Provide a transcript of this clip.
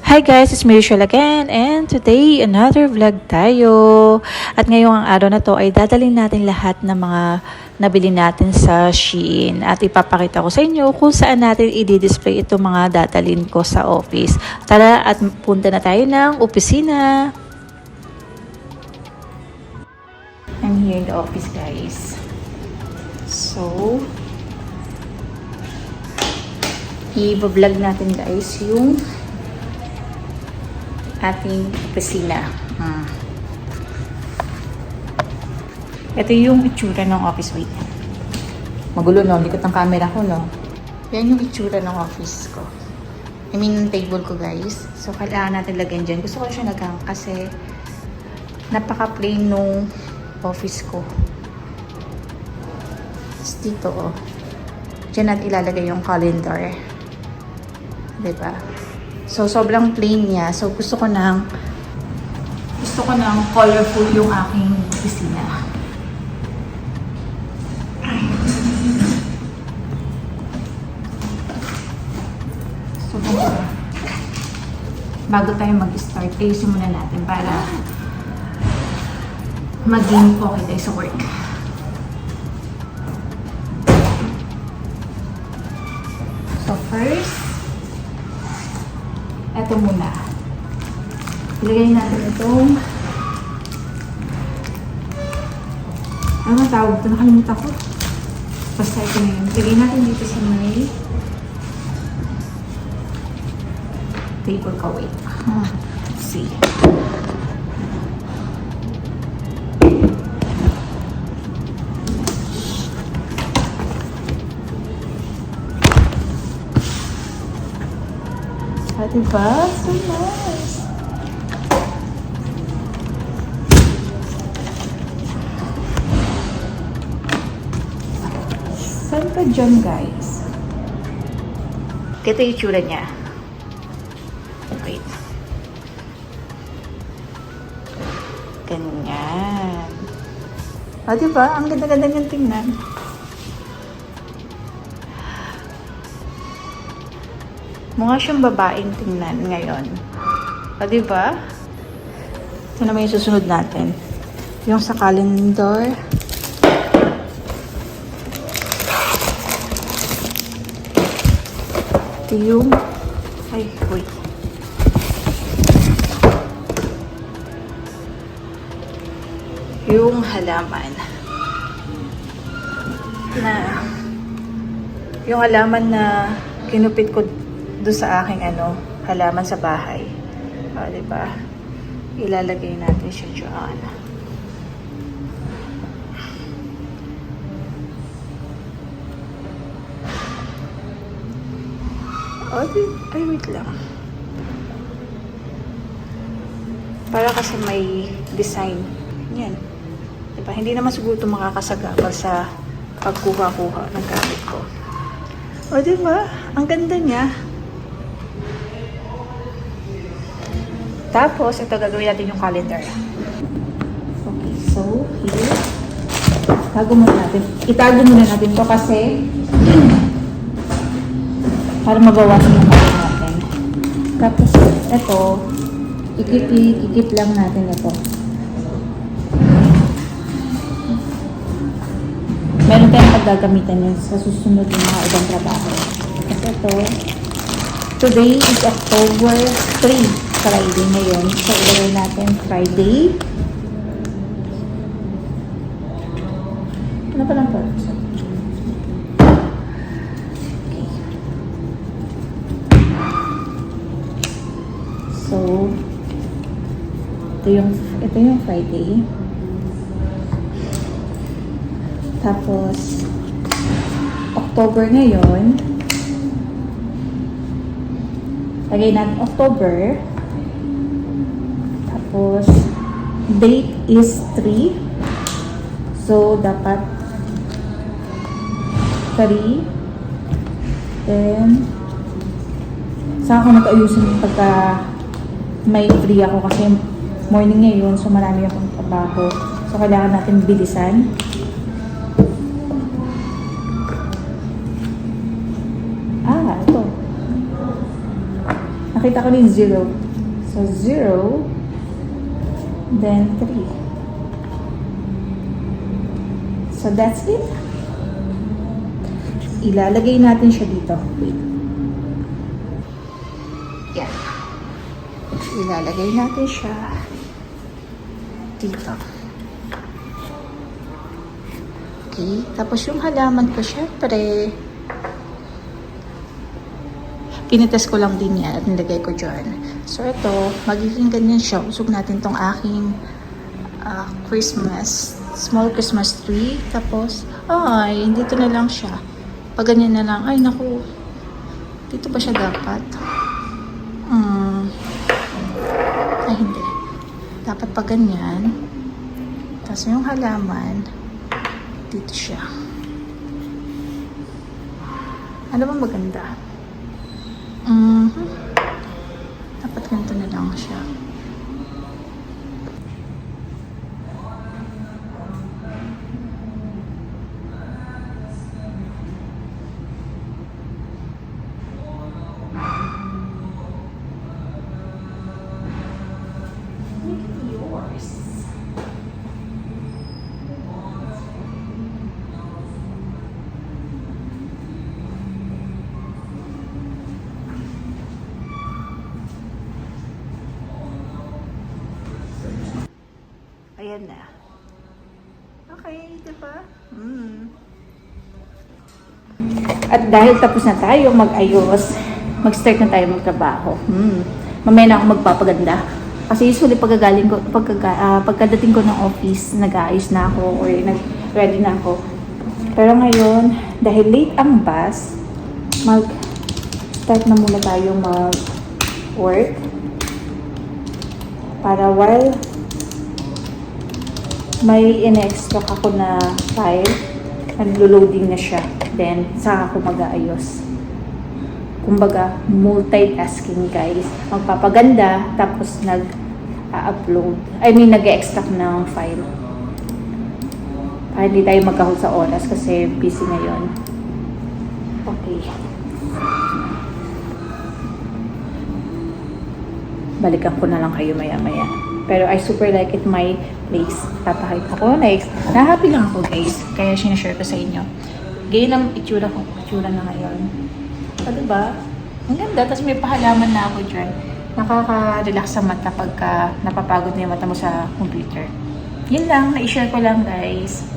Hi guys, it's me Rachel again, and today another vlog tayo. At ngayong araw na to ay dadalhin natin lahat ng mga nabili natin sa Shein at ipapakita ko sa inyo kung saan natin i-display itong mga dadalhin ko sa office. Tara at punta na tayo ng opisina. I'm here in the office guys. So, i-vlog natin guys yung ating opisina. Ito yung itsura ng office. Wait. Magulo no, likot ng camera ko no. Yan yung itsura ng office ko. I mean, table ko guys. So, kailangan natin lagyan dyan. Gusto ko siya nagang kasi napaka-plain nung office ko. Tapos dito oh. Diyan natin ilalagay yung calendar. Diba? So, sobrang plain niya. So, gusto ko ng colorful yung aking opisina. So, bago tayo mag-start, ayusin muna natin para maging okay tayo sa work. So, first, ito muna. Ilagay natin itong ano tawag ito? Nakalimutan ko. Basta ito na yun. Ilagay natin dito sa may table ko. Wait. Let's see. Diba? So nice! Saan pa dyan, guys? Ito yung itsura niya. Wait. Ganyan. Diba? Ang ganda-ganda niyang tingnan. Mukha siyang babaeng tingnan ngayon. Diba? Ito naman yung susunod natin. Yung sa calendar. Ito yung... Ay, wait. Yung halaman. Yung halaman na kinupit ko doon sa aking halaman sa bahay. Diba? Ilalagay natin siya dyan. Ay, wait lang. Para kasi may design. Yan. Diba? Hindi naman siguro ito makakasagabal sa pagkuha-kuha ng gamit ko. Diba? Ang ganda niya. Tapos, ito gagawin natin yung calendar. Okay, so, here. Itago muna natin to kasi para mabawasan yung calendar natin. Tapos, ito, ikip lang natin ito. Meron tayong paggagamitan yun sa susunod ng mga ibang trabaho. Kasi ito, today is October 3. Friday ngayon. So, ilagay natin Friday. Ano pa lang to? Okay. So, ito yung Friday. Tapos, October ngayon. Lagay natin October. Tapos, date is 3. So, dapat 3. Then, saan ako nag-ayusin pagka may free ako kasi morning ngayon, so marami akong trabaho. So, kailangan natin bilisan. nakita ko ni 0. So 0, then 3. So that's it. Ilalagay natin siya dito. Wait. Yan. Ilalagay natin siya dito. Okay. Tapos yung halaman ko, syempre, pinitest ko lang din yan at nilagay ko dyan. So ito, magiging ganyan siya. Usog natin tong aking small Christmas tree. Tapos, ay, dito na lang siya. Pag ganyan na lang, ay naku, dito ba siya dapat? Ay hindi. Dapat pag ganyan. Tapos yung halaman, dito siya. Ano ba maganda? Dapat ganito na lang siya. Make it yours. Ayan na. Okay, diba? At dahil tapos na tayo mag-ayos, mag-start na tayo magtrabaho. Mamaya na ako magpapaganda. Kasi usually pagkadating ko ng office, nag-aayos na ako or nag-ready na ako. Pero ngayon, dahil late ang bus, mag-start na muna tayo mag-work. Para while may in-extract ako na file, naglo-loading na siya. Then, saka ako mag-aayos. Kumbaga, multitasking guys. Magpapaganda, tapos nag-upload. Nag-extract ng file. Para hindi tayo magkahol sa oras kasi busy ngayon. Okay. Balikan ko na lang kayo maya-maya. Pero I super like it my place. Papakita ko next. Na-happy lang ako guys. Kaya sinashare ko sa inyo. Ganyan ang itsura ko. Itsura na ngayon. O diba? Ang ganda. Tapos may pahalaman na ako dyan. Nakaka-relax sa mata pagka napapagod na yung mata mo sa computer. Yun lang. Na-share ko lang guys.